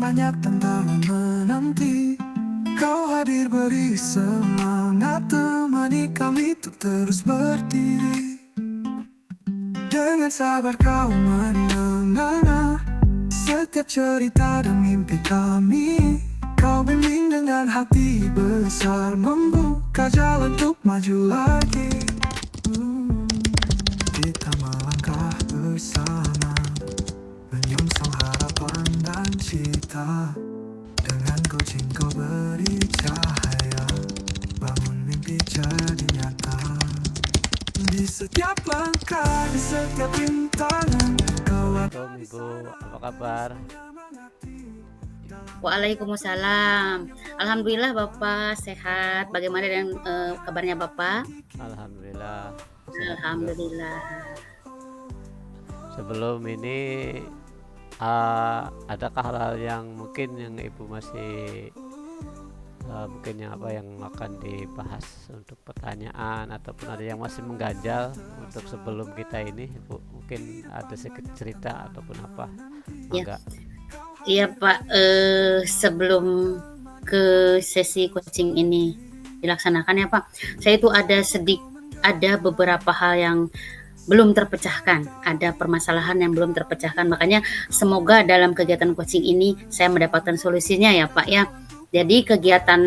banyak tantangan menanti. Kau hadir beri semangat, temani kami untuk terus berdiri. Dengan sabar kau mendengar setiap cerita dan mimpi kami. Kau bimbing dengan hati besar, membuka jalan untuk maju lagi. Kita melangkah bersama, menyongsong harapan dan cita. Dengan coaching kau beri cahaya, bangun mimpi jadi nyata. Di setiap langkah, di setiap rintangan, kau Assalamualaikum Ibu, apa kabar? Waalaikumsalam. Alhamdulillah Bapak sehat. Bagaimana dengan kabarnya Bapak? Alhamdulillah sehat juga Bu. Alhamdulillah. Sebelum ini adakah hal-hal yang mungkin yang Ibu masih mungkin yang akan dibahas untuk pertanyaan ataupun ada yang masih mengganjal untuk sebelum kita ini Ibu, mungkin ada sedikit cerita ataupun apa? Ya. Mangga. Iya Pak, sebelum ke sesi coaching ini dilaksanakan ya Pak, saya itu ada beberapa hal yang belum terpecahkan, ada permasalahan yang belum terpecahkan. Makanya semoga dalam kegiatan coaching ini saya mendapatkan solusinya ya Pak ya. Jadi kegiatan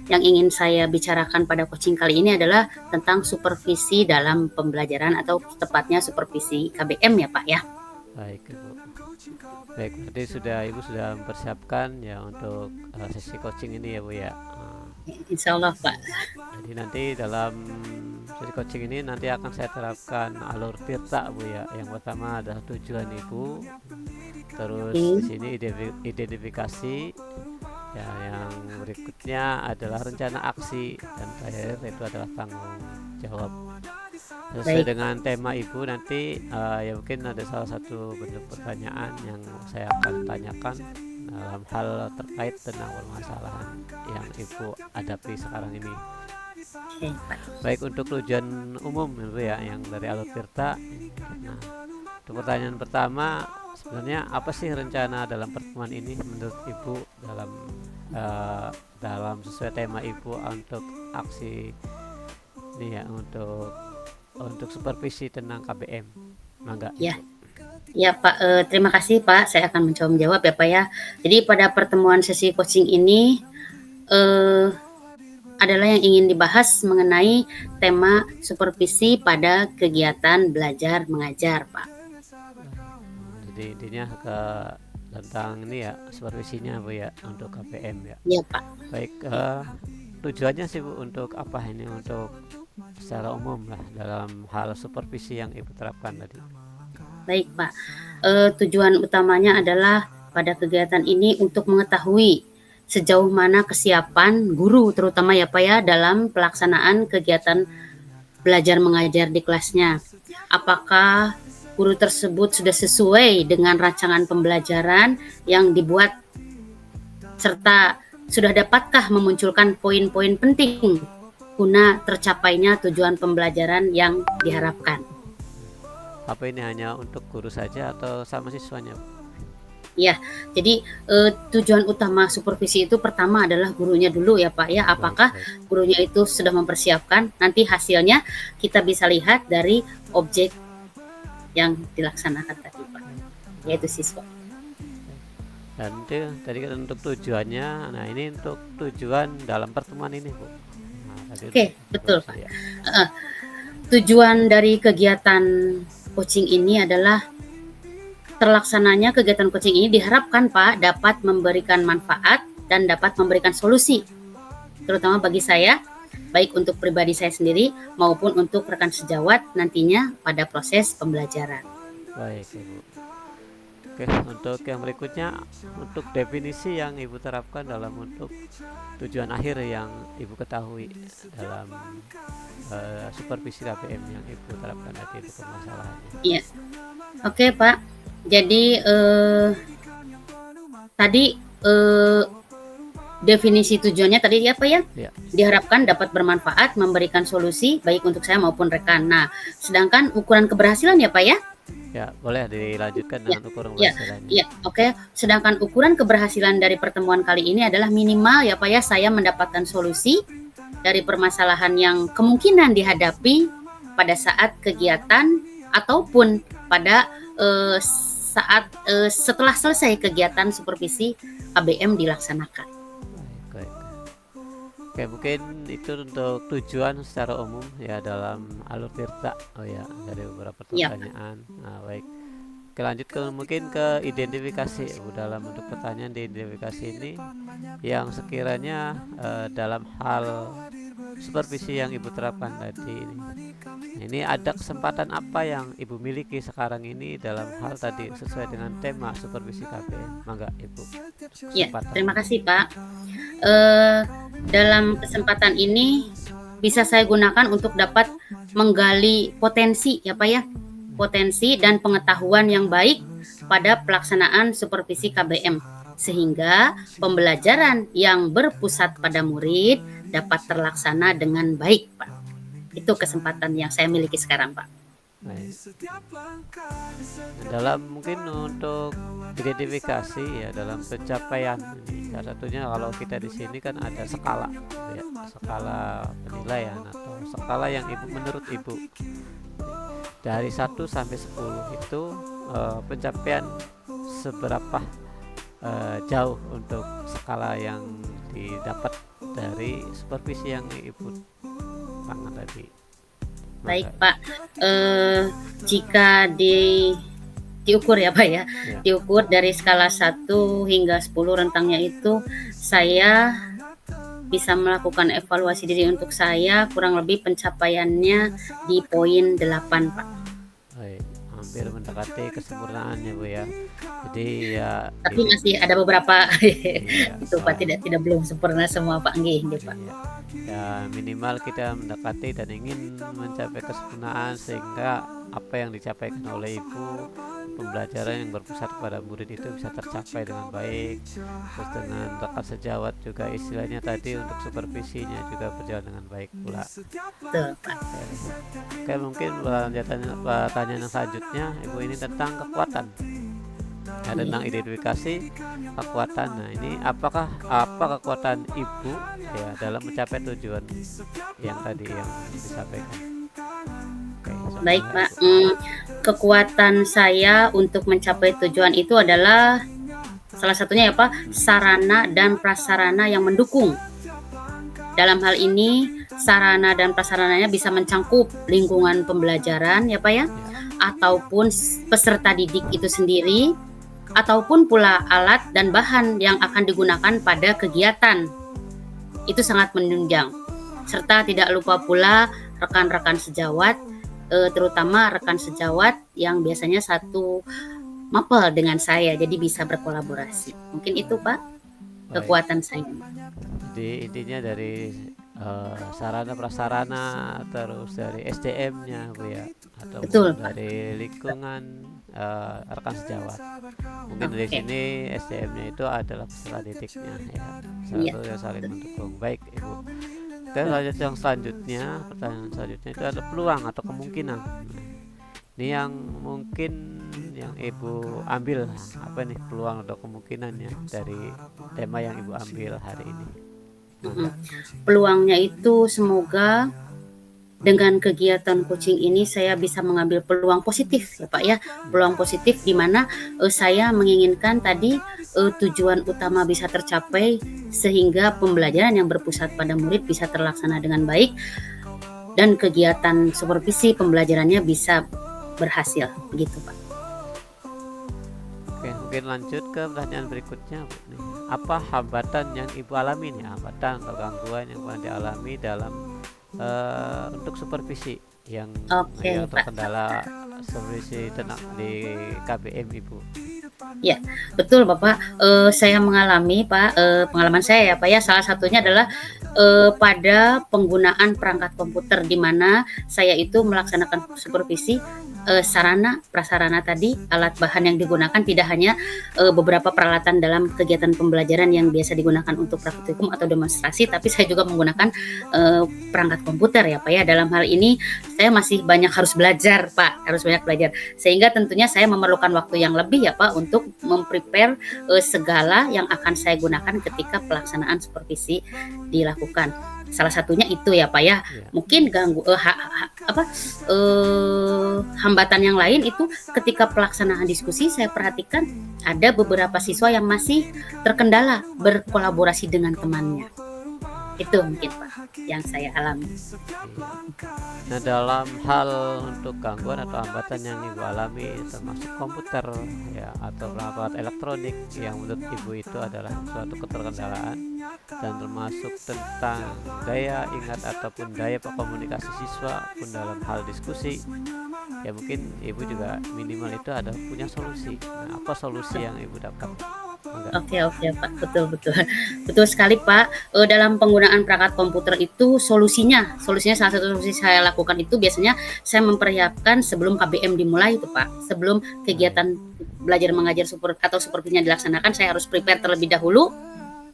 yang ingin saya bicarakan pada coaching kali ini adalah tentang supervisi dalam pembelajaran atau tepatnya supervisi KBM ya Pak ya. Baik Ibu. Baik, berarti Ibu sudah mempersiapkan ya untuk sesi coaching ini ya Bu ya. Insya Allah Pak. Jadi nanti dalam sesi coaching ini nanti akan saya terapkan alur tirta Bu ya. Yang pertama adalah tujuan Ibu, terus di sini identifikasi, ya yang berikutnya adalah rencana aksi, dan terakhir itu adalah tanggung jawab. Sesuai dengan tema Ibu nanti ya mungkin ada salah satu bentuk pertanyaan yang saya akan tanyakan dalam hal terkait tentang permasalahan yang Ibu hadapi sekarang ini. Baik, untuk tujuan umum Ibu ya yang dari alur tirta. Nah, untuk pertanyaan pertama, sebenarnya apa sih rencana dalam pertemuan ini menurut Ibu dalam sesuai tema Ibu untuk aksi ini ya, untuk supervisi tentang KBM, Mangga. Ya, ya Pak, terima kasih Pak. Saya akan mencoba menjawab ya Pak ya. Jadi pada pertemuan sesi coaching ini adalah yang ingin dibahas mengenai tema supervisi pada kegiatan belajar mengajar Pak. Jadi intinya tentang ini ya, supervisinya Bu ya untuk KBM ya. Iya Pak. Baik, tujuannya sih Bu untuk apa ini, untuk secara umum lah dalam hal supervisi yang Ibu terapkan tadi. Baik Pak, tujuan utamanya adalah pada kegiatan ini untuk mengetahui sejauh mana kesiapan guru terutama ya Pak ya dalam pelaksanaan kegiatan belajar mengajar di kelasnya. Apakah guru tersebut sudah sesuai dengan rancangan pembelajaran yang dibuat, serta sudah dapatkah memunculkan poin-poin penting guna tercapainya tujuan pembelajaran yang diharapkan. Apa ini hanya untuk guru saja atau sama siswanya? Ya, jadi tujuan utama supervisi itu pertama adalah gurunya dulu ya Pak ya. Apakah gurunya itu sudah mempersiapkan? Nanti hasilnya kita bisa lihat dari objek yang dilaksanakan tadi Pak, yaitu siswa. Dan itu tadi kan untuk tujuannya. Nah ini untuk tujuan dalam pertemuan ini Bu. Oke, betul Pak. Tujuan dari kegiatan coaching ini adalah terlaksananya kegiatan coaching ini diharapkan Pak dapat memberikan manfaat dan dapat memberikan solusi, terutama bagi saya, baik untuk pribadi saya sendiri maupun untuk rekan sejawat nantinya pada proses pembelajaran. Baik Ibu. Oke, untuk yang berikutnya, untuk definisi yang Ibu terapkan dalam untuk tujuan akhir yang Ibu ketahui dalam supervisi KBM yang Ibu terapkan tadi itu permasalahannya. Iya, oke Pak. Jadi tadi definisi tujuannya tadi apa ya? Diharapkan dapat bermanfaat, memberikan solusi baik untuk saya maupun rekan. Nah, sedangkan ukuran keberhasilan ya Pak ya? Ya, boleh dilanjutkan Ya, dengan ukuran ya, keberhasilannya. ya, oke. Sedangkan ukuran keberhasilan dari pertemuan kali ini adalah minimal ya Pak ya, saya mendapatkan solusi dari permasalahan yang kemungkinan dihadapi pada saat kegiatan ataupun pada saat setelah selesai kegiatan supervisi KBM dilaksanakan. Baik, baik. Oke, mungkin itu untuk tujuan secara umum ya dalam alur tirta. Oh ya, dari beberapa Ya, pertanyaan. Nah, baik. Oke, lanjut ke mungkin ke identifikasi. Dalam bentuk pertanyaan di identifikasi ini yang sekiranya dalam hal supervisi yang Ibu terapkan tadi ini. Ini ada kesempatan apa yang Ibu miliki sekarang ini dalam hal tadi sesuai dengan tema supervisi KBM? Mangga Ibu. ya, Kesempatan. terima kasih Pak. Dalam kesempatan ini bisa saya gunakan untuk dapat menggali potensi ya Pak ya, potensi dan pengetahuan yang baik pada pelaksanaan supervisi KBM, sehingga pembelajaran yang berpusat pada murid dapat terlaksana dengan baik Pak. Itu kesempatan yang saya miliki sekarang Pak. Baik. Dalam mungkin untuk identifikasi ya dalam pencapaian ini, salah satunya kalau kita di sini kan ada skala ya, skala penilaian atau skala yang menurut Ibu dari 1 sampai 10 itu pencapaian seberapa jauh untuk skala yang didapat dari supervisi yang Ibu tangan tadi. Baik Pak, jika diukur ya Pak ya, diukur dari skala 1 hingga 10 rentangnya itu, saya bisa melakukan evaluasi diri untuk saya kurang lebih pencapaiannya di poin 8 Pak. Baik, hampir mendekati kesempurnaan ya Bu ya. Jadi ya Tapi masih ada beberapa iya, itu Pak, tidak belum sempurna semua Pak. Nggih Pak. iya. Ya minimal kita mendekati dan ingin mencapai kesempurnaan sehingga apa yang dicapai oleh Ibu, pembelajaran yang berpusat pada murid itu bisa tercapai dengan baik, terus dengan rekan sejawat juga istilahnya tadi untuk supervisinya juga berjalan dengan baik pula. Betul Pak. Oke, mungkin pertanyaan yang selanjutnya Ibu ini tentang kekuatan. Ya, tentang identifikasi kekuatan. Nah, ini apa kekuatan Ibu ya dalam mencapai tujuan yang tadi yang disampaikan? Oke, Baik Pak, kekuatan saya untuk mencapai tujuan itu adalah salah satunya ya Pak, sarana dan prasarana yang mendukung. Dalam hal ini, sarana dan prasarananya bisa mencangkup lingkungan pembelajaran ya Pak ya, ataupun peserta didik itu sendiri, ataupun pula alat dan bahan yang akan digunakan pada kegiatan. Itu sangat menunjang. Serta tidak lupa pula rekan-rekan sejawat, terutama rekan sejawat yang biasanya satu mapel dengan saya, jadi bisa berkolaborasi. Mungkin itu Pak, kekuatan saya. Jadi intinya dari sarana prasarana, terus dari SDM-nya Bu ya, atau Betul, dari lingkungan rekan sejawat. Mungkin dari sini SDM-nya itu adalah peserta didiknya ya, satu yang saling mendukung. Baik Ibu. Oke, lanjut yang selanjutnya, pertanyaan selanjutnya itu ada peluang atau kemungkinan. Ini yang mungkin yang Ibu ambil apa nih peluang atau kemungkinannya dari tema yang Ibu ambil hari ini? Peluangnya itu semoga dengan kegiatan coaching ini saya bisa mengambil peluang positif ya Pak ya, peluang positif di mana saya menginginkan tadi tujuan utama bisa tercapai sehingga pembelajaran yang berpusat pada murid bisa terlaksana dengan baik dan kegiatan supervisi pembelajarannya bisa berhasil begitu Pak. Oke, mungkin lanjut ke pertanyaan berikutnya Bu. Nih, apa hambatan yang Ibu alami nih, hambatan atau gangguan yang pernah dialami dalam untuk supervisi yang terkendala supervisi di KBM Ibu? Ya, betul Bapak. Saya mengalami Pak, pengalaman saya ya Pak ya, salah satunya adalah pada penggunaan perangkat komputer di mana saya itu melaksanakan supervisi sarana prasarana tadi, alat bahan yang digunakan tidak hanya beberapa peralatan dalam kegiatan pembelajaran yang biasa digunakan untuk praktikum atau demonstrasi, tapi saya juga menggunakan perangkat komputer ya Pak ya. Dalam hal ini saya masih banyak harus belajar Pak, harus banyak belajar. Sehingga tentunya saya memerlukan waktu yang lebih ya Pak untuk memprepare segala yang akan saya gunakan ketika pelaksanaan supervisi dilakukan. Salah satunya itu ya Pak ya. Iya. Mungkin hambatan yang lain itu ketika pelaksanaan diskusi saya perhatikan ada beberapa siswa yang masih terkendala berkolaborasi dengan temannya. Itu mungkin Pak yang saya alami. Iya. Nah, dalam hal untuk gangguan atau hambatan yang Ibu alami termasuk komputer ya atau perangkat elektronik yang menurut Ibu itu adalah suatu keterkendalaan dan termasuk tentang daya ingat ataupun daya komunikasi siswa pun dalam hal diskusi, ya mungkin Ibu juga minimal itu ada punya solusi. Nah, apa solusi yang Ibu dapat? Enggak. Oke Pak, betul betul sekali Pak. Dalam penggunaan perangkat komputer itu solusinya salah satu solusi saya lakukan itu biasanya saya mempersiapkan sebelum KBM dimulai itu Pak. Sebelum kegiatan belajar mengajar atau supervisinya dilaksanakan, saya harus prepare terlebih dahulu,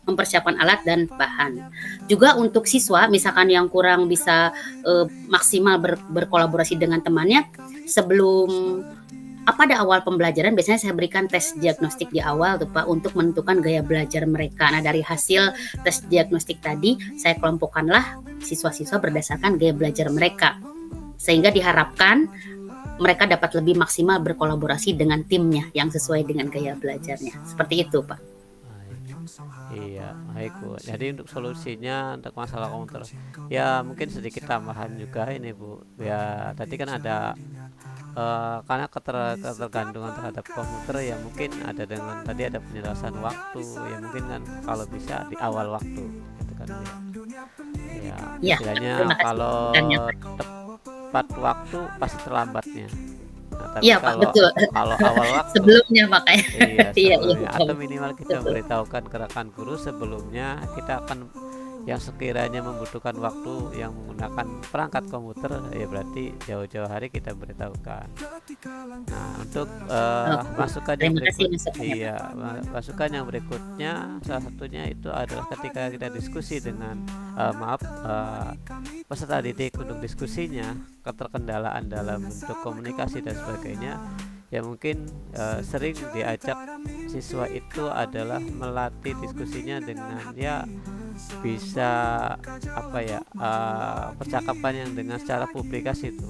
mempersiapkan alat dan bahan. Juga untuk siswa misalkan yang kurang bisa maksimal berkolaborasi dengan temannya, sebelum pada awal pembelajaran biasanya saya berikan tes diagnostik di awal tuh Pak untuk menentukan gaya belajar mereka. Nah, dari hasil tes diagnostik tadi saya kelompokkanlah siswa-siswa berdasarkan gaya belajar mereka. Sehingga diharapkan mereka dapat lebih maksimal berkolaborasi dengan timnya yang sesuai dengan gaya belajarnya. Seperti itu Pak. Iya, baik Bu. Jadi untuk solusinya untuk masalah komputer, ya mungkin sedikit tambahan juga ini Bu. Ya tadi kan ada karena ketergantungan terhadap komputer ya mungkin ada dengan tadi ada penjelasan waktu ya mungkin kan kalau bisa di awal waktu gitu kan ya. Ya, Istilahnya terima kasih kalau masukannya, Pak. tepat waktu pasti terlambatnya. Nah, tapi Iya Pak, betul. kalau awal waktu Sebelumnya makanya. iya Iya sebelumnya Pak. atau minimal kita Betul. memberitahukan ke rekan guru sebelumnya kita akan yang sekiranya membutuhkan waktu yang menggunakan perangkat komputer ya berarti jauh-jauh hari kita beritahukan. Nah untuk Oke. masukan yang Terima kasih berikut masukannya Pak. iya masukan yang berikutnya salah satunya itu adalah ketika kita diskusi dengan peserta didik untuk diskusinya keterkendalaan dalam bentuk komunikasi dan sebagainya ya mungkin sering diajak siswa itu adalah melatih diskusinya dengan ya bisa percakapan yang dengan secara publikasi itu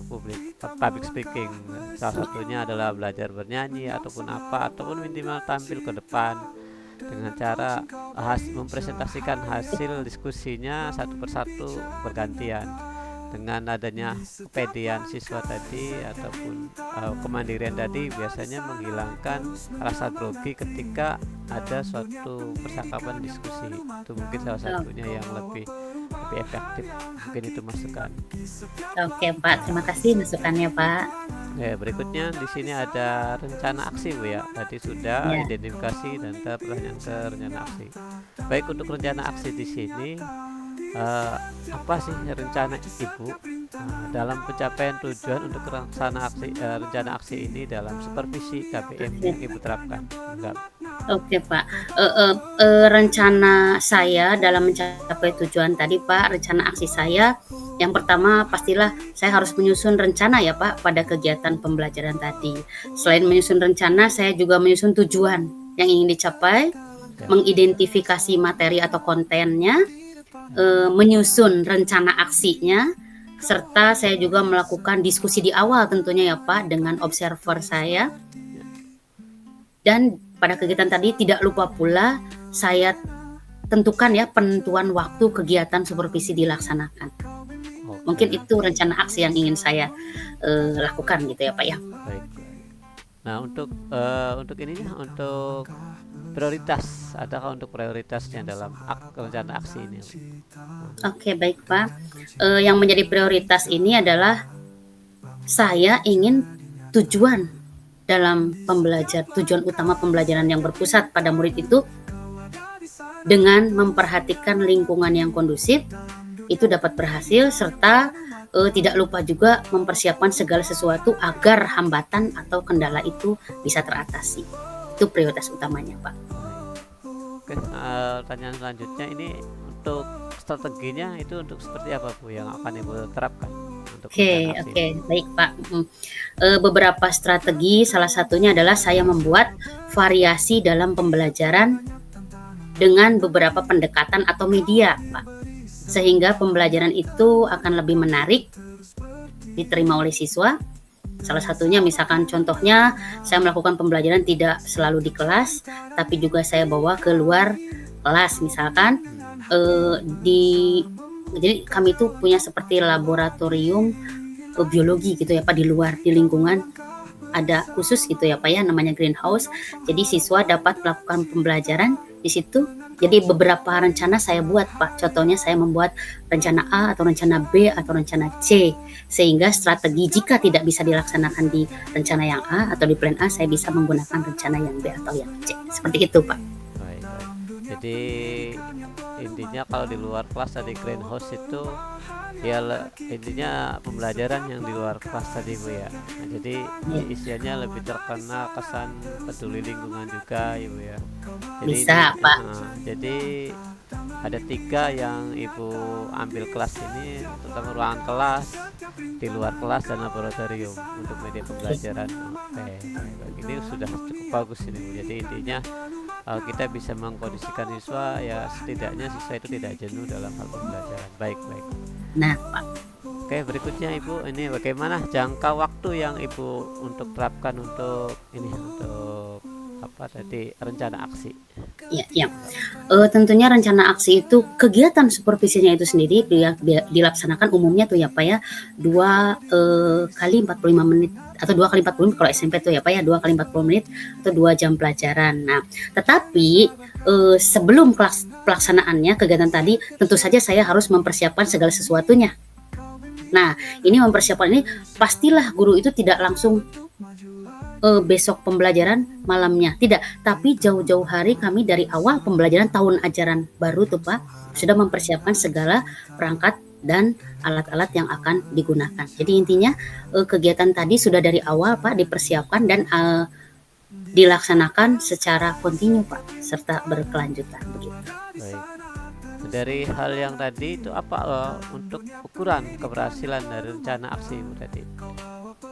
public speaking salah satunya adalah belajar bernyanyi ataupun minimal tampil ke depan dengan cara mempresentasikan hasil diskusinya satu persatu bergantian. Dengan adanya kepedean siswa tadi ataupun kemandirian tadi biasanya menghilangkan rasa grogi ketika ada suatu percakapan diskusi. Itu mungkin salah satunya yang lebih efektif. Mungkin itu masukan. Oke Pak, terima kasih masukannya Pak. Ya, berikutnya di sini ada rencana aksi Bu ya. Tadi sudah Ya. identifikasi dan pertanyaan ke rencana aksi. Baik untuk rencana aksi di sini apa sih rencana Ibu dalam pencapaian tujuan untuk rencana aksi ini dalam supervisi KBM yang Ibu terapkan? Enggak. Oke Pak, rencana saya dalam mencapai tujuan tadi Pak, rencana aksi saya yang pertama pastilah saya harus menyusun rencana ya Pak pada kegiatan pembelajaran tadi. Selain menyusun rencana, saya juga menyusun tujuan yang ingin dicapai, Ya. mengidentifikasi materi atau kontennya, menyusun rencana aksinya, serta saya juga melakukan diskusi di awal tentunya ya Pak dengan observer saya. Dan pada kegiatan tadi tidak lupa pula saya tentukan ya penentuan waktu kegiatan supervisi dilaksanakan. Oke. Mungkin itu rencana aksi yang ingin saya lakukan gitu ya Pak ya. Baik. Nah untuk ininya untuk prioritas adakah untuk prioritasnya dalam rencana aksi ini? Oke baik Pak. Yang menjadi prioritas ini adalah saya ingin tujuan utama pembelajaran yang berpusat pada murid itu dengan memperhatikan lingkungan yang kondusif itu dapat berhasil serta tidak lupa juga mempersiapkan segala sesuatu agar hambatan atau kendala itu bisa teratasi. Itu prioritas utamanya, Pak. Oke, pertanyaan selanjutnya ini untuk strateginya itu untuk seperti apa Bu yang akan Ibu terapkan untuk rencana aksi Oke, ini? baik Pak. Beberapa strategi, salah satunya adalah saya membuat variasi dalam pembelajaran dengan beberapa pendekatan atau media, Pak. Sehingga pembelajaran itu akan lebih menarik diterima oleh siswa. Salah satunya misalkan contohnya saya melakukan pembelajaran tidak selalu di kelas, tapi juga saya bawa ke luar kelas misalkan di jadi kami itu punya seperti laboratorium biologi gitu ya Pak di luar di lingkungan ada khusus gitu ya Pak ya namanya greenhouse. Jadi siswa dapat melakukan pembelajaran di situ. Jadi beberapa rencana saya buat Pak. Contohnya saya membuat rencana A atau rencana B atau rencana C. Sehingga strategi jika tidak bisa dilaksanakan di rencana yang A atau di plan A, saya bisa menggunakan rencana yang B atau yang C. Seperti itu Pak. Baik, baik. Jadi intinya kalau di luar kelas tadi greenhouse itu ya intinya pembelajaran yang di luar kelas tadi Bu ya. Nah, jadi Ya, isiannya lebih terkena kesan peduli lingkungan juga Ibu ya. Jadi bisa ini Pak. jadi ada 3 yang Ibu ambil kelas ini, terutama ruangan kelas, di luar kelas dan laboratorium untuk media pembelajaran. Oke, baik. Ini sudah cukup bagus ini Bu. Jadi intinya kita bisa mengkondisikan siswa ya setidaknya siswa itu tidak jenuh dalam hal pembelajaran. Baik, baik. Nah Pak. Oke, berikutnya Ibu, ini bagaimana jangka waktu yang Ibu untuk terapkan untuk ini untuk apa tadi rencana aksi? Ya. Tentunya rencana aksi itu kegiatan supervisinya itu sendiri dilaksanakan umumnya tuh ya Pak ya 2 kali 45 menit atau 2 kali 40 menit kalau SMP tuh ya Pak ya 2 kali 40 menit atau 2 jam pelajaran. Nah, tetapi sebelum pelaksanaannya kegiatan tadi tentu saja saya harus mempersiapkan segala sesuatunya. Nah, ini mempersiapkan ini pastilah guru itu tidak langsung besok pembelajaran malamnya, tidak. Tapi jauh-jauh hari kami dari awal pembelajaran tahun ajaran baru tuh Pak, sudah mempersiapkan segala perangkat dan alat-alat yang akan digunakan. Jadi intinya kegiatan tadi sudah dari awal Pak dipersiapkan dan dilaksanakan secara kontinu Pak, serta berkelanjutan begitu. Baik. Dari hal yang tadi itu apa untuk ukuran keberhasilan dari rencana aksi Ibu tadi?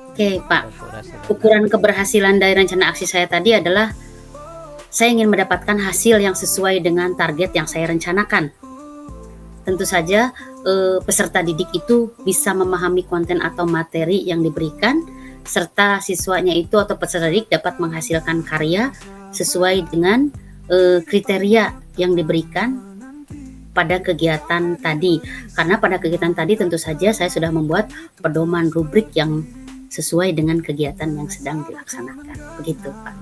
Oke Pak, Keberhasilan. ukuran keberhasilan dari rencana aksi saya tadi adalah saya ingin mendapatkan hasil yang sesuai dengan target yang saya rencanakan. Tentu saja peserta didik itu bisa memahami konten atau materi yang diberikan, serta siswanya itu atau peserta didik dapat menghasilkan karya sesuai dengan kriteria yang diberikan pada kegiatan tadi. Karena pada kegiatan tadi tentu saja saya sudah membuat pedoman rubrik yang sesuai dengan kegiatan yang sedang dilaksanakan. Begitu Pak.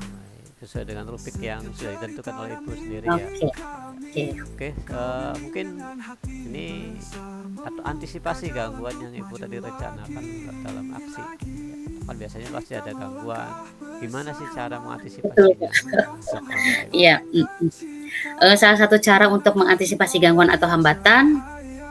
Sesuai dengan rubrik yang sudah ditentukan oleh Ibu sendiri ya. Oke. Mungkin ini atau antisipasi gangguan yang Ibu tadi rencanakan dalam aksi. Kan biasanya pasti ada gangguan. Gimana sih cara mengantisipasinya? Iya. Salah satu cara untuk mengantisipasi gangguan atau hambatan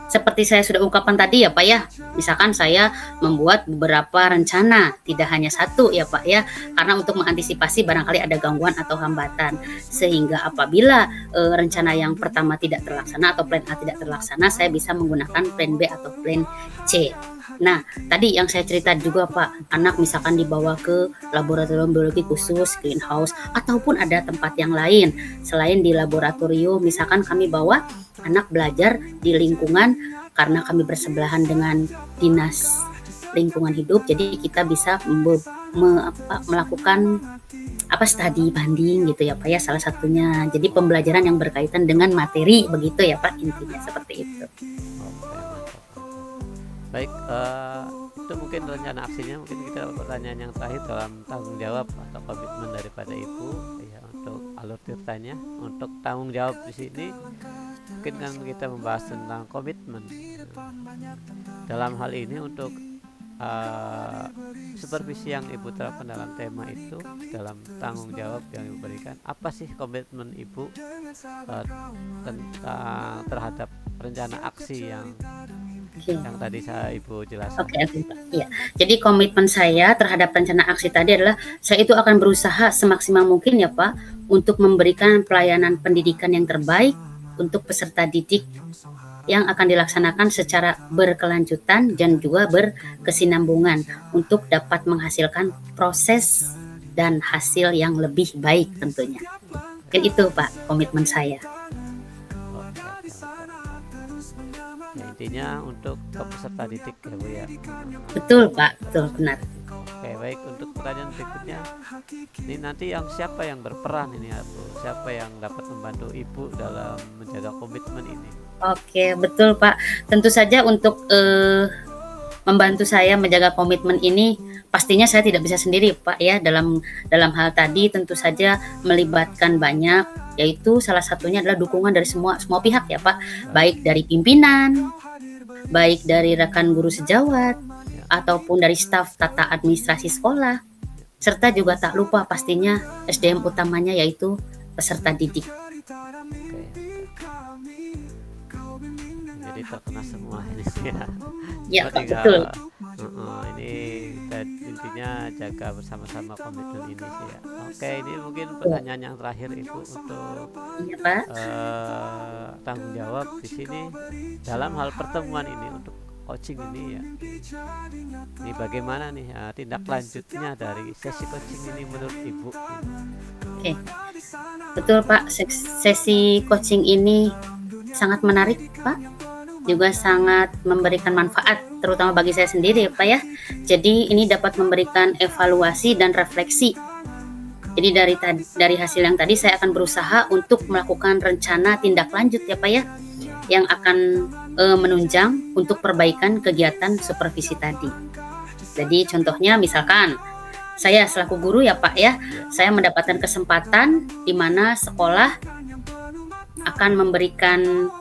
seperti saya sudah ungkapkan tadi ya Pak ya, misalkan saya membuat beberapa rencana, tidak hanya satu ya Pak ya, karena untuk mengantisipasi barangkali ada gangguan atau hambatan, sehingga apabila rencana yang pertama tidak terlaksana atau plan A tidak terlaksana, saya bisa menggunakan plan B atau plan C. Nah, tadi yang saya cerita juga Pak, anak misalkan dibawa ke laboratorium biologi khusus, greenhouse, ataupun ada tempat yang lain. Selain di laboratorium, misalkan kami bawa anak belajar di lingkungan karena kami bersebelahan dengan dinas lingkungan hidup, jadi kita bisa melakukan studi banding gitu ya Pak ya, salah satunya. Jadi pembelajaran yang berkaitan dengan materi begitu ya Pak, intinya seperti itu. Baik, itu mungkin rencana aksinya. Mungkin kita pertanyaan yang terakhir dalam tanggung jawab atau komitmen daripada Ibu ya untuk alur tirtanya. Untuk tanggung jawab di sini mungkin kan kita membahas tentang komitmen. Dalam hal ini untuk supervisi yang Ibu terapkan dalam tema itu, dalam tanggung jawab yang Ibu berikan, apa sih komitmen Ibu tentang terhadap rencana aksi yang Oke. yang tadi Ibu jelaskan. Oke, Pak. Iya. Jadi komitmen saya terhadap rencana aksi tadi adalah saya itu akan berusaha semaksimal mungkin ya Pak untuk memberikan pelayanan pendidikan yang terbaik untuk peserta didik yang akan dilaksanakan secara berkelanjutan dan juga berkesinambungan untuk dapat menghasilkan proses dan hasil yang lebih baik tentunya. Mungkin itu Pak komitmen saya. Oke, ya, intinya untuk ke peserta didik ya Bu ya. Betul Pak, betul benar. Oke, baik, untuk pertanyaan berikutnya, ini nanti siapa yang berperan ini ya Bu? Siapa yang dapat membantu Ibu dalam menjaga komitmen ini? Oke, betul Pak. Tentu saja untuk membantu saya menjaga komitmen ini, pastinya saya tidak bisa sendiri Pak ya. Dalam hal tadi tentu saja melibatkan banyak, yaitu salah satunya adalah dukungan dari semua pihak ya Pak, baik dari pimpinan, baik dari rekan guru sejawat, ataupun dari staf tata administrasi sekolah, serta juga tak lupa pastinya SDM utamanya yaitu peserta didik. Oke. Jadi terkena semua ini ya. Ya Cuma Pak, tinggal, betul. ini kita intinya jaga bersama-sama komitmen ini sih ya. Oke, ini mungkin pertanyaan yang terakhir Ibu untuk Iya Pak. tanggung jawab di sini dalam hal pertemuan ini untuk coaching ini ya. Ini bagaimana nih tindak lanjutnya dari sesi coaching ini menurut Ibu? Oke. Betul Pak, sesi coaching ini sangat menarik Pak. Juga sangat memberikan manfaat terutama bagi saya sendiri Pak ya. Jadi ini dapat memberikan evaluasi dan refleksi. Jadi dari hasil yang tadi saya akan berusaha untuk melakukan rencana tindak lanjut ya Pak ya, yang akan menunjang untuk perbaikan kegiatan supervisi tadi. Jadi contohnya misalkan saya selaku guru ya Pak ya, saya mendapatkan kesempatan di mana sekolah akan memberikan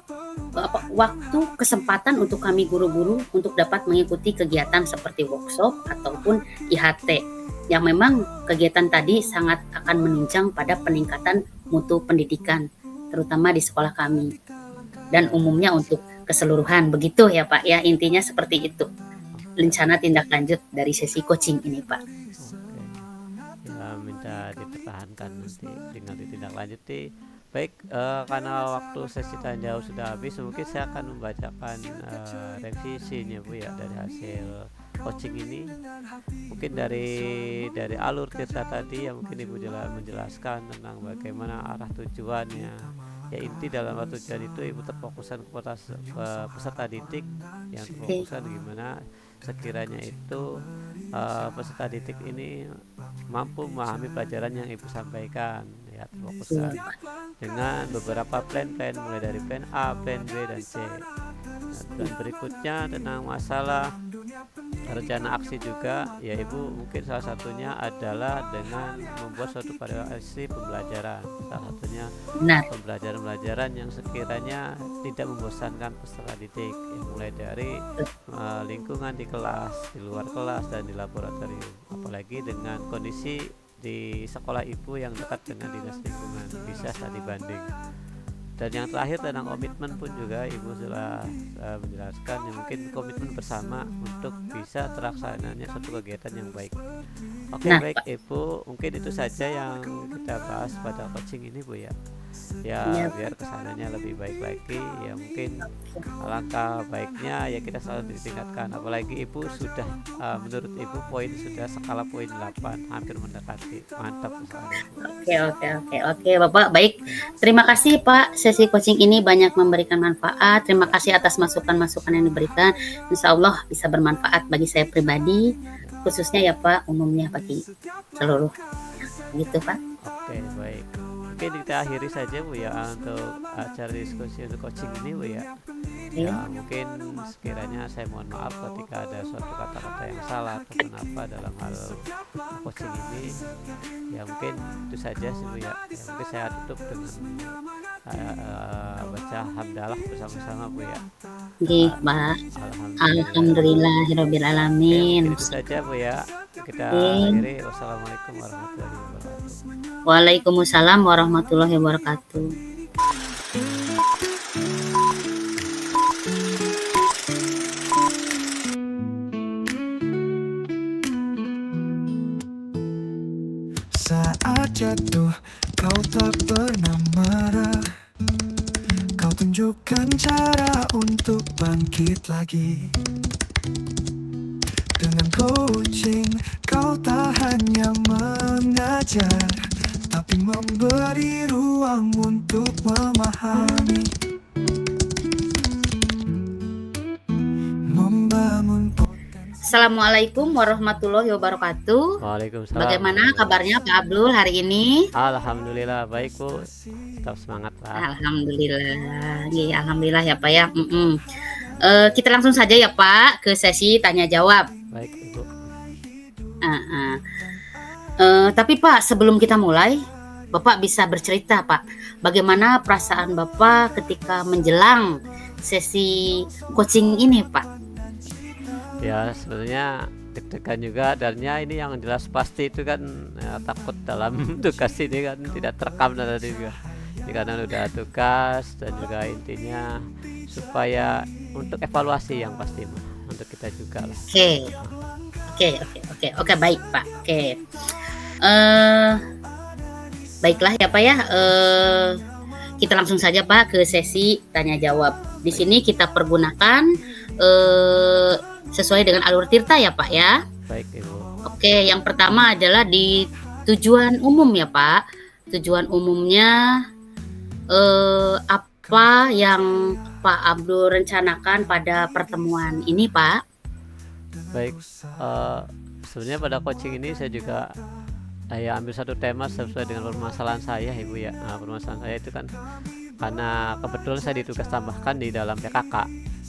waktu kesempatan untuk kami guru-guru untuk dapat mengikuti kegiatan seperti workshop ataupun IHT yang memang kegiatan tadi sangat akan menunjang pada peningkatan mutu pendidikan terutama di sekolah kami dan umumnya untuk keseluruhan. Begitu ya Pak ya, intinya seperti itu rencana tindak lanjut dari sesi coaching ini Pak. Oke. Ya, minta dipertahankan nanti tinggal ditindaklanjuti. Baik, karena waktu sesi tanya jawab sudah habis, mungkin saya akan membacakan revisinya Bu ya dari hasil coaching ini. Mungkin dari alur cerita tadi yang mungkin Ibu menjelaskan tentang bagaimana arah tujuannya. Ya, inti dalam tujuan itu Ibu terfokuskan kepada peserta didik yang terfokuskan gimana sekiranya itu peserta didik ini mampu memahami pelajaran yang Ibu sampaikan. Ya, terfokuskan dengan beberapa plan mulai dari plan A, plan B, dan C. Dan berikutnya tentang masalah rencana aksi juga, ya Ibu mungkin salah satunya adalah dengan membuat suatu variasi pembelajaran, salah satunya pembelajaran yang sekiranya tidak membosankan peserta didik, ya, mulai dari lingkungan di kelas, di luar kelas, dan di laboratorium, apalagi dengan kondisi di sekolah Ibu yang dekat dengan dinas lingkungan, bisa studi banding. Dan yang terakhir tentang komitmen pun juga Ibu sudah menjelaskan ya, mungkin komitmen bersama untuk bisa terlaksananya suatu kegiatan yang baik. Oke, baik Ibu, mungkin itu saja yang kita bahas pada coaching ini Bu ya. Ya, biar kesananya lebih baik lagi, ya mungkin alangkah baiknya ya kita selalu ditingkatkan, apalagi Ibu sudah menurut Ibu poin sudah skala poin 8, hampir mendekati. Mantap sekali. Oke Bapak, baik. Terima kasih Pak, sesi coaching ini banyak memberikan manfaat. Terima kasih atas masukan-masukan yang diberikan. Insya Allah bisa bermanfaat bagi saya pribadi, khususnya ya Pak, umumnya bagi seluruh gitu Pak. Oke, baik. Mungkin kita akhiri saja Bu ya untuk acara diskusi untuk coaching ini Bu ya. Ya, mungkin sekiranya saya mohon maaf ketika ada suatu kata-kata yang salah atau kenapa dalam hal coaching ini. Ya mungkin itu saja sih Bu ya. Ya mungkin saya tutup dengan baca hamdalah bersama-sama Bu ya. Nggih, Pak. Alhamdulillahirabbil alamin. Itu saja Bu ya. Kita akhiri. Wassalamualaikum warahmatullahi wabarakatuh. Waalaikumsalam warahmatullahi wabarakatuh. Saat jatuh kau tak pernah marah. Kau tunjukkan cara untuk bangkit lagi. Dengan coaching kau tak hanya mengajar, tapi memberi ruang untuk memahami, membangun potensi. Assalamualaikum warahmatullahi wabarakatuh. Waalaikumsalam. Bagaimana kabarnya Pak Abdul hari ini? Alhamdulillah baik Bu, tetap semangat Pak. Alhamdulillah. Iya, alhamdulillah ya Pak ya. Kita langsung saja ya Pak ke sesi tanya jawab. Baik Ibu. Tapi Pak, sebelum kita mulai, Bapak bisa bercerita Pak, bagaimana perasaan Bapak ketika menjelang sesi coaching ini Pak? Ya sebenarnya deg-degan juga, dan ya ini yang jelas pasti itu kan ya, takut dalam tugas ini kan tidak terekam dan tadi juga. Ini karena udah tugas dan juga intinya supaya untuk evaluasi yang pasti mah, untuk kita juga lah. Oke, baik Pak. Baiklah ya Pak ya. Kita langsung saja Pak ke sesi tanya jawab. Di sini kita pergunakan sesuai dengan alur tirta ya Pak ya. Baik Ibu. Oke, yang pertama adalah di tujuan umum ya Pak. Tujuan umumnya apa yang Pak Abdul rencanakan pada pertemuan ini Pak? Baik, sebenarnya pada coaching ini saya juga ya ambil satu tema sesuai dengan permasalahan saya Ibu ya. Nah, permasalahan saya itu kan karena kebetulan saya ditugas tambahkan di dalam PKK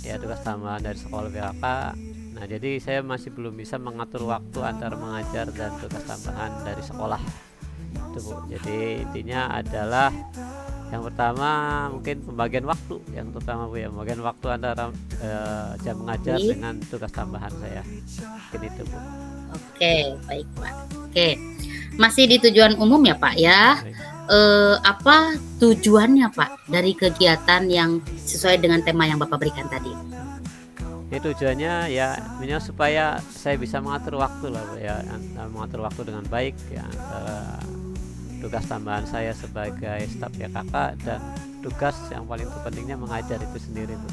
ya, tugas tambahan dari sekolah PKK. Nah jadi saya masih belum bisa mengatur waktu antara mengajar dan tugas tambahan dari sekolah itu Bu. Jadi intinya adalah yang pertama mungkin pembagian waktu yang terutama Bu ya, pembagian waktu antara jam mengajar dengan tugas tambahan saya, mungkin itu Bu. Oke, baik Pak. Oke, masih di tujuan umum ya Pak ya. Baik. Apa tujuannya Pak dari kegiatan yang sesuai dengan tema yang Bapak berikan tadi? Ini tujuannya ya minimal supaya saya bisa mengatur waktu lah Bu ya, mengatur waktu dengan baik ya, antara tugas tambahan saya sebagai staf PKK dan tugas yang paling pentingnya mengajar itu sendiri Bu.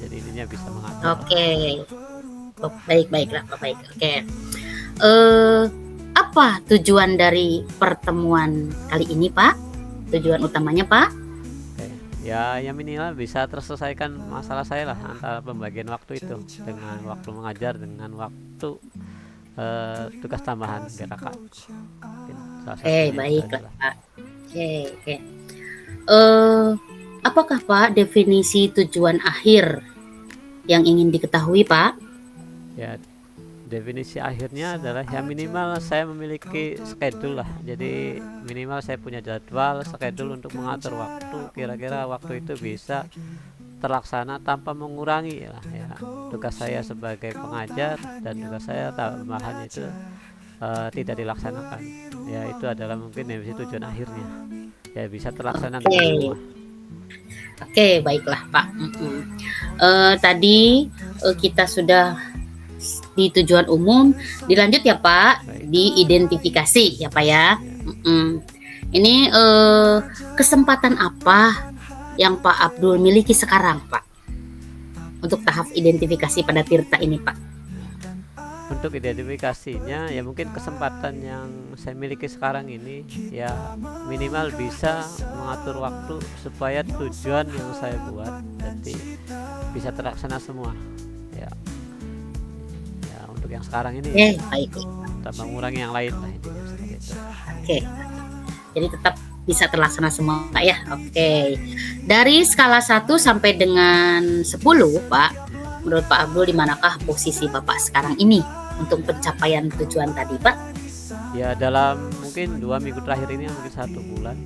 Jadi ininya bisa mengatur. Oke. Baiklah Pak, baik. Oke. Apa tujuan dari pertemuan kali ini Pak? Tujuan utamanya Pak? Oke. Ya yang minimal bisa terselesaikan masalah saya lah, antara pembagian waktu itu dengan waktu mengajar dengan waktu tugas tambahan PKK. Baiklah Pak. Oke. Apakah Pak definisi tujuan akhir yang ingin diketahui Pak? Ya, definisi akhirnya adalah ya minimal saya memiliki schedule lah. Jadi minimal saya punya jadwal schedule untuk mengatur waktu, kira-kira waktu itu bisa terlaksana tanpa mengurangi lah ya tugas saya sebagai pengajar, dan tugas saya tambahan itu tidak dilaksanakan. Ya itu adalah mungkin definisi tujuan akhirnya, ya bisa terlaksana dengan semua. Oke, baiklah Pak. Tadi kita sudah di tujuan umum, dilanjut ya Pak. Baik. Di identifikasi ya Pak ya. Ini kesempatan apa yang Pak Abdul miliki sekarang Pak untuk tahap identifikasi pada tirta ini Pak? Untuk identifikasinya ya mungkin kesempatan yang saya miliki sekarang ini ya minimal bisa mengatur waktu supaya tujuan yang saya buat jadi bisa terlaksana semua ya. Untuk yang sekarang ini baik. Tanpa mengurangi yang lain lah intinya seperti itu. Oke. Jadi tetap bisa terlaksana semua Pak ya. Oke. Dari skala 1 sampai dengan 10 Pak, menurut Pak Abdul di manakah posisi Bapak sekarang ini untuk pencapaian tujuan tadi Pak? Ya dalam mungkin 2 minggu terakhir ini mungkin 1 bulan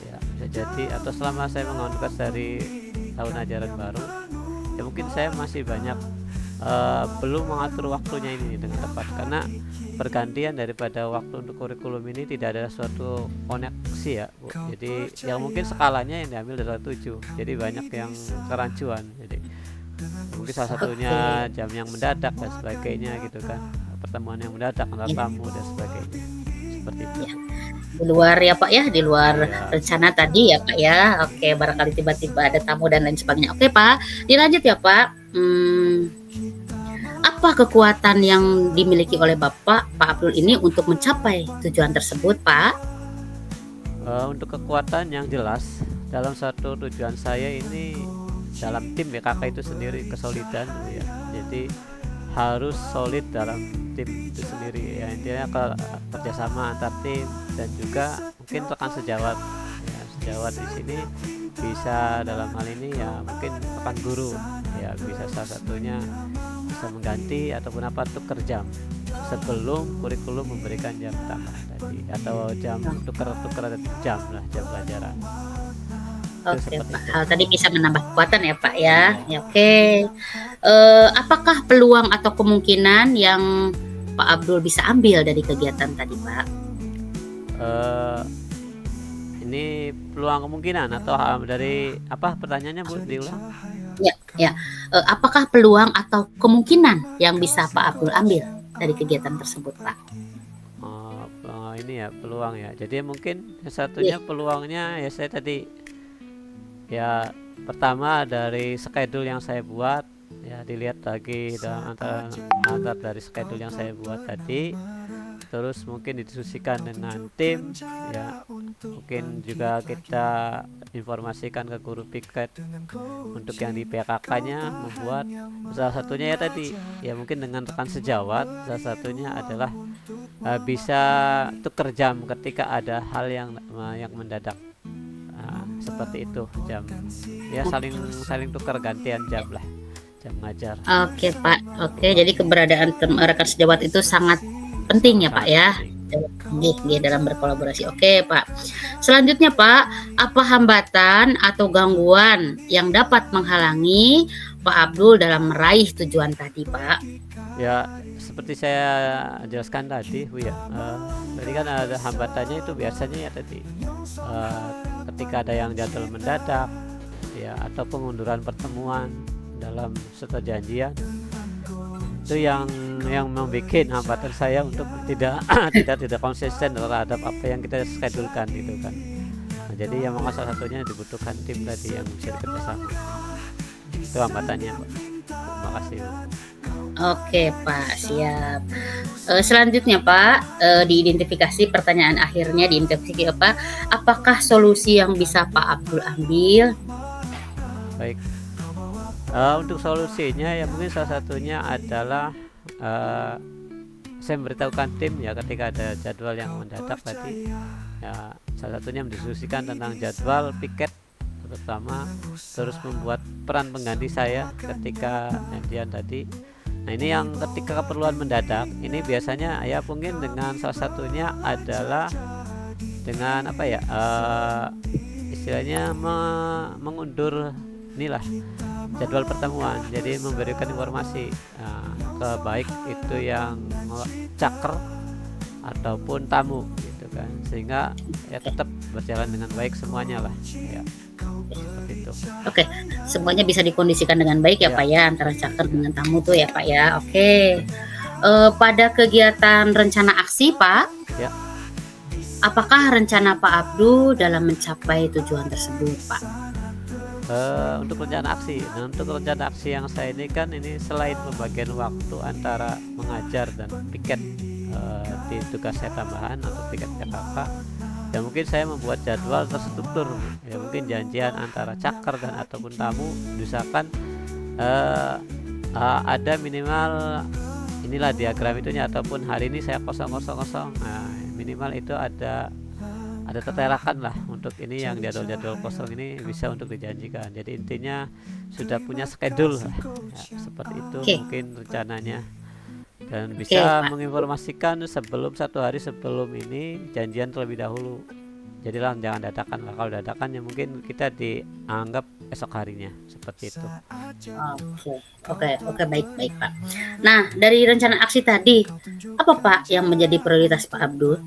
ya bisa jadi, atau selama saya mengajukan dari tahun ajaran baru ya mungkin saya masih banyak belum mengatur waktunya ini dengan tepat, karena pergantian daripada waktu untuk kurikulum ini tidak ada suatu koneksi ya Bu. Jadi yang mungkin skalanya yang diambil dari 7, jadi banyak yang kerancuan, jadi mungkin salah satunya jam yang mendadak dan sebagainya gitu kan, pertemuan yang mendadak antar tamu dan sebagainya, seperti itu. di luar ya Pak ya, di luar Iya. rencana tadi ya Pak ya. Oke, barangkali tiba-tiba ada tamu dan lain sebagainya. Oke Pak, dilanjut ya Pak. Apa kekuatan yang dimiliki oleh Pak Abdul ini untuk mencapai tujuan tersebut Pak? Untuk kekuatan yang jelas dalam satu tujuan saya ini dalam tim ya, kakak itu sendiri kesolidan ya. Jadi harus solid dalam tim itu sendiri ya, intinya kerjasama antar tim dan juga mungkin rekan sejawat ya. Sejawat di sini bisa dalam hal ini ya mungkin rekan guru ya, bisa salah satunya bisa mengganti ataupun apa tukar jam sebelum kurikulum memberikan jam tambahan tadi, atau jam tukar jam lah, jam pelajaran itu Oke seperti Pak, itu. hal tadi bisa menambah kekuatan ya Pak ya. Iya. Ya, oke. Apakah peluang atau kemungkinan yang Pak Abdul bisa ambil dari kegiatan tadi Pak? Eh, ini peluang kemungkinan atau dari apa pertanyaannya Bu, diulang? Ya, ya. Apakah peluang atau kemungkinan yang bisa Pak Abdul ambil dari kegiatan tersebut Pak? Ini ya peluang ya, jadi mungkin yang satunya Iya. peluangnya ya saya tadi ya, pertama dari schedule yang saya buat ya, dilihat lagi antara dari schedule yang saya buat tadi, terus mungkin didiskusikan dengan tim ya, mungkin juga kita informasikan ke guru piket untuk yang di PKK-nya membuat salah satunya ya tadi ya, mungkin dengan rekan sejawat salah satunya adalah bisa tuker jam ketika ada hal yang mendadak. Seperti itu jam ya, saling saling tukar gantian jam lah, jam ngajar. Oke Pak, oke. Jadi keberadaan rekan sejawat itu sangat penting ya Pak Sangat ya. penting. Nggih, dalam berkolaborasi. Oke Pak. Selanjutnya Pak, apa hambatan atau gangguan yang dapat menghalangi Pak Abdul dalam meraih tujuan tadi Pak? Ya seperti saya jelaskan tadi Bu ya, tadi kan ada hambatannya itu biasanya ya tadi ketika ada yang jadwal mendadak ya, atau pengunduran pertemuan dalam seterjanjian, itu yang membuat hambatan saya untuk tidak tidak konsisten terhadap apa yang kita schedulekan gitu kan. Nah, jadi yang salah satunya dibutuhkan tim tadi yang bisa bekerjasama, itu hambatannya Pak. Terima kasih Bu. Oke Pak, siap. Selanjutnya Pak, diidentifikasi pertanyaan akhirnya diidentifikasi apa? Apakah solusi yang bisa Pak Abdul ambil? Baik. Untuk solusinya ya mungkin salah satunya adalah saya memberitahukan tim ya, ketika ada jadwal yang mendadak tadi ya, salah satunya mendiskusikan tentang jadwal piket terutama, terus membuat peran pengganti saya ketika janjian tadi. Nah ini yang ketika keperluan mendadak ini biasanya ya mungkin dengan salah satunya adalah dengan apa ya, istilahnya mengundur inilah jadwal pertemuan, jadi memberikan informasi ke baik itu yang caker ataupun tamu gitu kan, sehingga ya tetap berjalan dengan baik semuanya lah ya, seperti itu. Oke, semuanya bisa dikondisikan dengan baik ya Ya. Pak ya, antara caker dengan tamu tuh ya Pak ya. Oke. Pada kegiatan rencana aksi Pak, Ya. apakah rencana Pak Abdul dalam mencapai tujuan tersebut Pak? Untuk rencana aksi, nah untuk rencana aksi yang saya ini kan ini selain pembagian waktu antara mengajar dan piket di tugas saya tambahan atau piket PKK, ya mungkin saya membuat jadwal terstruktur ya, mungkin janjian antara caker dan ataupun tamu misalkan ada minimal inilah diagram itunya, ataupun hari ini saya kosong. Nah, minimal itu ada terterakan lah untuk ini yang jadwal kosong ini bisa untuk dijanjikan. Jadi intinya sudah punya schedule lah ya, seperti itu. Oke. Mungkin rencananya, dan Oke, bisa Pak. menginformasikan sebelum 1 hari sebelum ini janjian terlebih dahulu. Jadilah jangan dadakan lah, kalau dadakan ya mungkin kita dianggap esok harinya, seperti itu. Oke, baik Pak. Nah, dari rencana aksi tadi, apa Pak yang menjadi prioritas Pak Abdul?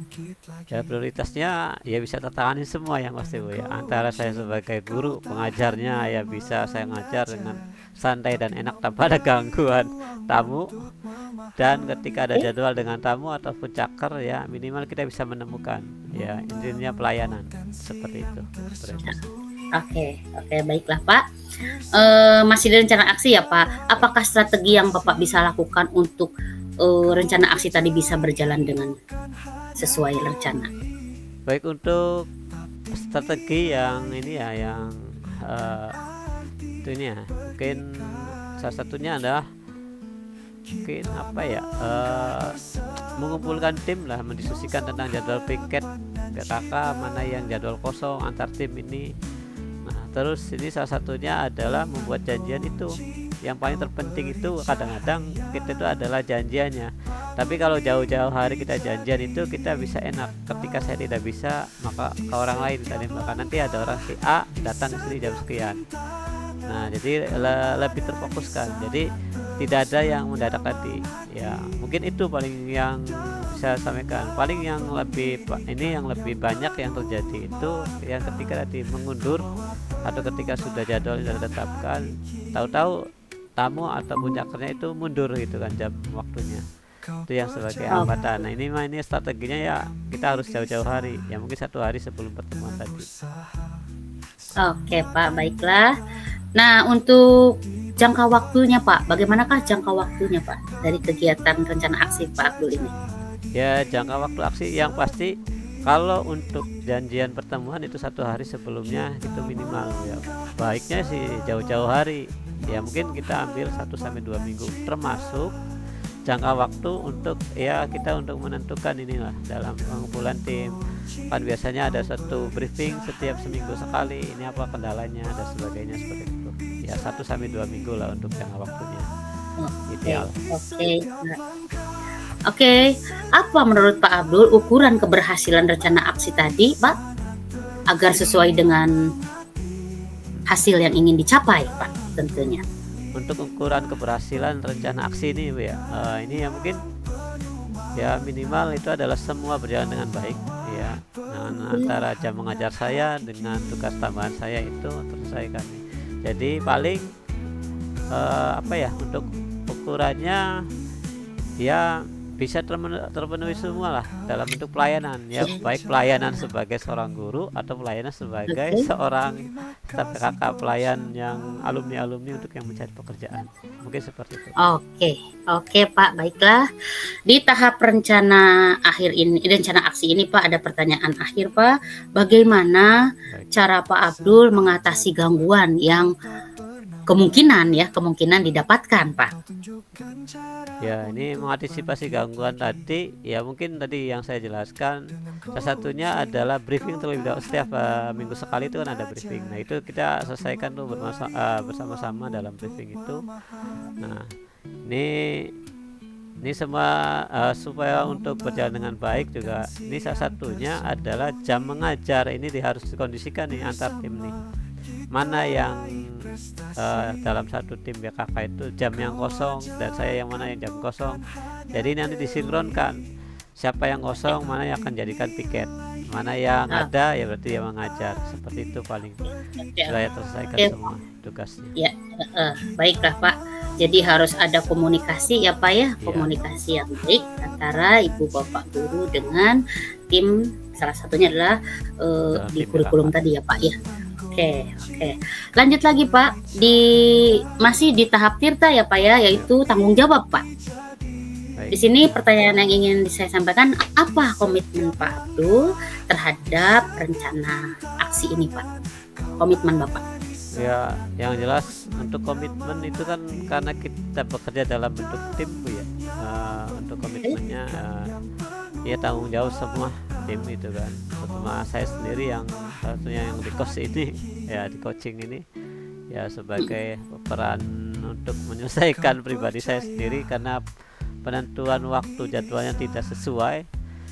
Ya prioritasnya ya bisa tertangani semua yang pasti Bu ya, antara saya sebagai guru pengajarnya ya bisa saya ngajar dengan santai dan enak tanpa ada gangguan tamu. Dan ketika ada jadwal dengan tamu ataupun caker, ya minimal kita bisa menemukan, ya intinya pelayanan seperti itu. Oke, baiklah Pak. Masih di rencana aksi ya Pak. Apakah strategi yang Bapak bisa lakukan untuk rencana aksi tadi bisa berjalan dengan sesuai rencana? Baik, untuk strategi yang ini ya, yang itu ini ya, mungkin salah satunya adalah mungkin apa ya, mengumpulkan tim lah, mendiskusikan tentang jadwal piket PKK, mana yang jadwal kosong antar tim ini. Nah terus ini salah satunya adalah membuat janjian. Itu yang paling terpenting. Itu kadang-kadang kita itu adalah janjiannya, tapi kalau jauh-jauh hari kita janjian itu kita bisa enak. Ketika saya tidak bisa, maka ke orang lain tadi, maka nanti ada orang si A datang ke sini jam sekian. Nah jadi lebih terfokuskan, jadi tidak ada yang mendadak tadi. Ya mungkin itu paling yang saya sampaikan. Paling yang lebih ini, yang lebih banyak yang terjadi itu yang ketika tadi mengundur, atau ketika sudah jadwal sudah ditetapkan, tahu-tahu tamu atau cakernya itu mundur gitu kan jam waktunya. Itu yang sebagai hambatan. Nah ini strateginya ya, kita harus jauh-jauh hari, ya mungkin 1 hari sebelum pertemuan tadi. Oke Pak, baiklah. Nah untuk jangka waktunya Pak, bagaimanakah jangka waktunya Pak dari kegiatan rencana aksi Pak Abdul ini? Ya jangka waktu aksi yang pasti, kalau untuk janjian pertemuan itu 1 hari sebelumnya itu minimal ya. Baiknya sih jauh-jauh hari, ya mungkin kita ambil 1-2 minggu, termasuk jangka waktu untuk ya kita untuk menentukan inilah dalam pengumpulan tim. Kan biasanya ada satu briefing setiap seminggu sekali, ini apa kendalanya dan sebagainya seperti itu. Ya 1-2 minggu lah untuk jangka waktunya ideal. Oke, apa menurut Pak Abdul ukuran keberhasilan rencana aksi tadi Pak, agar sesuai dengan hasil yang ingin dicapai Pak tentunya? Untuk ukuran keberhasilan rencana aksi ini Bu ya, ini ya mungkin ya minimal itu adalah semua berjalan dengan baik ya. Nah, antara jam mengajar saya dengan tugas tambahan saya itu terselesaikan. Jadi paling apa ya, untuk ukurannya ya bisa terpenuhi semua lah dalam bentuk pelayanan ya, baik pelayanan sebagai seorang guru atau pelayanan sebagai seorang staf PKK, pelayan yang alumni untuk yang mencari pekerjaan, mungkin seperti itu. Oke Pak, baiklah. Di tahap rencana aksi ini Pak, ada pertanyaan akhir Pak. Bagaimana cara Pak Abdul mengatasi gangguan yang kemungkinan didapatkan Pak? Ya ini mengantisipasi gangguan tadi ya, mungkin tadi yang saya jelaskan salah satunya adalah briefing terlebih dahulu. Setiap minggu sekali itu kan ada briefing. Nah itu kita selesaikan tuh bersama-sama dalam briefing itu. Nah ini semua supaya untuk berjalan dengan baik juga, ini salah satunya adalah jam mengajar ini harus dikondisikan nih antar tim nih, mana yang dalam satu tim BKK itu jam yang kosong dan saya yang mana yang jam kosong. Jadi nanti disinkronkan, siapa yang kosong mana yang akan jadikan piket, mana yang ada ya berarti dia mengajar. Seperti itu paling saya selesaikan semua tugasnya. Ya, baiklah Pak. Jadi harus ada komunikasi ya Pak ya, komunikasi yang baik antara ibu bapak guru dengan tim, salah satunya adalah di kurikulum tadi ya Pak ya. Oke. Lanjut lagi Pak, masih di tahap tirta ya Pak ya, yaitu tanggung jawab Pak. Baik. Di sini pertanyaan yang ingin saya sampaikan, apa komitmen Pak Abdul terhadap rencana aksi ini Pak? Komitmen Bapak? Ya, yang jelas untuk komitmen itu kan karena kita bekerja dalam bentuk tim Bu ya. Untuk komitmennya ya tanggung jawab semua tim itu kan, terutama saya sendiri yang satunya yang di kos ini ya, di coaching ini ya, sebagai peran untuk menyelesaikan pribadi saya sendiri karena penentuan waktu jadwalnya tidak sesuai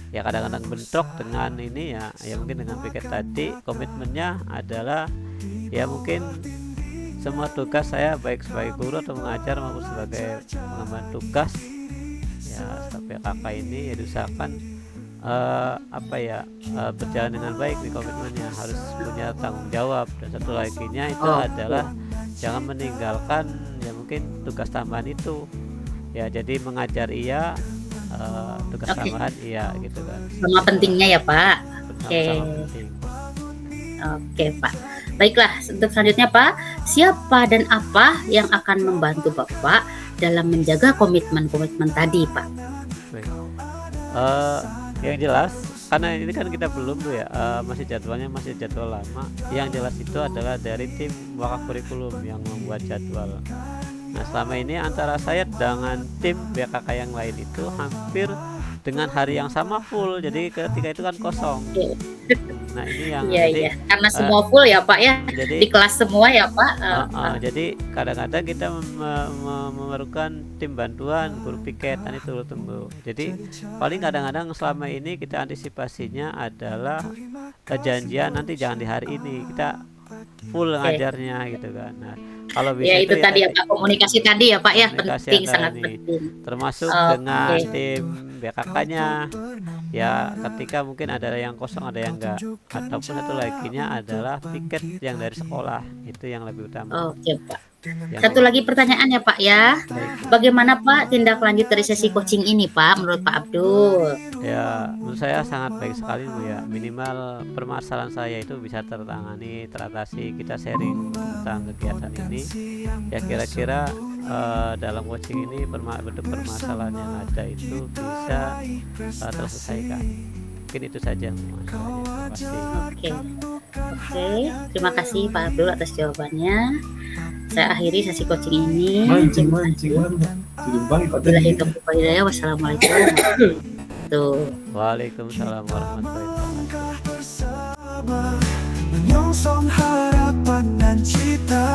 ya, kadang-kadang bentrok dengan ini ya mungkin dengan piket tadi. Komitmennya adalah ya mungkin semua tugas saya baik sebagai guru atau mengajar maupun sebagai pengemban tugas ya staf PKK ini ya diusahakan berjalan dengan baik. Di komitmennya harus punya tanggung jawab, dan satu laginya itu adalah jangan meninggalkan ya mungkin tugas tambahan itu ya. Jadi mengajar iya, tugas Oke. tambahan iya gitu kan. Sama pentingnya ya Pak. Oke. Sama-sama penting. Oke Pak. Baiklah, untuk selanjutnya Pak, siapa dan apa yang akan membantu Bapak dalam menjaga komitmen-komitmen tadi Pak? Baik. Yang jelas karena ini kan kita belum tuh ya, masih jadwalnya masih jadwal lama. Yang jelas itu adalah dari tim wakaf kurikulum yang membuat jadwal. Nah, selama ini antara saya dengan tim BKK yang lain itu hampir dengan hari yang sama full. Jadi ketika itu kan kosong. Oke. Nah, ini yang Iya jadi iya, karena semua full ya Pak ya, di jadi kelas semua ya Pak. jadi kadang-kadang kita memerlukan tim bantuan guru piket dan itu tunggu. Jadi paling kadang-kadang selama ini kita antisipasinya adalah janjian nanti jangan di hari ini, kita full Oke. ngajarnya gitu kan. Nah, kalau Ya bisa itu itu ya tadi ya Pak, komunikasi tadi ya Pak ya, komunikasi penting, antara sangat nih, penting. termasuk Oke. dengan tim BKK-nya. Ya, ketika mungkin ada yang kosong, ada yang enggak. Ataupun satu laginya adalah piket yang dari sekolah, itu yang lebih utama. Oke Pak. Yang Satu lagi pertanyaan ya Pak ya. baik. Bagaimana Pak tindak lanjut dari sesi coaching ini Pak menurut Pak Abdul? Ya, menurut saya sangat baik sekali Bu ya. Minimal permasalahan saya itu bisa tertangani, teratasi. Kita sharing tentang kegiatan ini. Ya kira-kira dalam coaching ini bentuk permasalahan yang ada itu bisa terselesaikan. Mungkin itu saja Mas. Terima kasih. Oke. Oke, terima kasih Pak Abdul atas jawabannya. Saya akhiri sesi coaching ini. Mancing mana? Tujuh bang kok Bila tadi. itu hidayah, wassalamualaikum warahmatullahi wabarakatuh. Waalaikumsalam warahmatullahi wabarakatuh. Menyongsong harapan dan cita.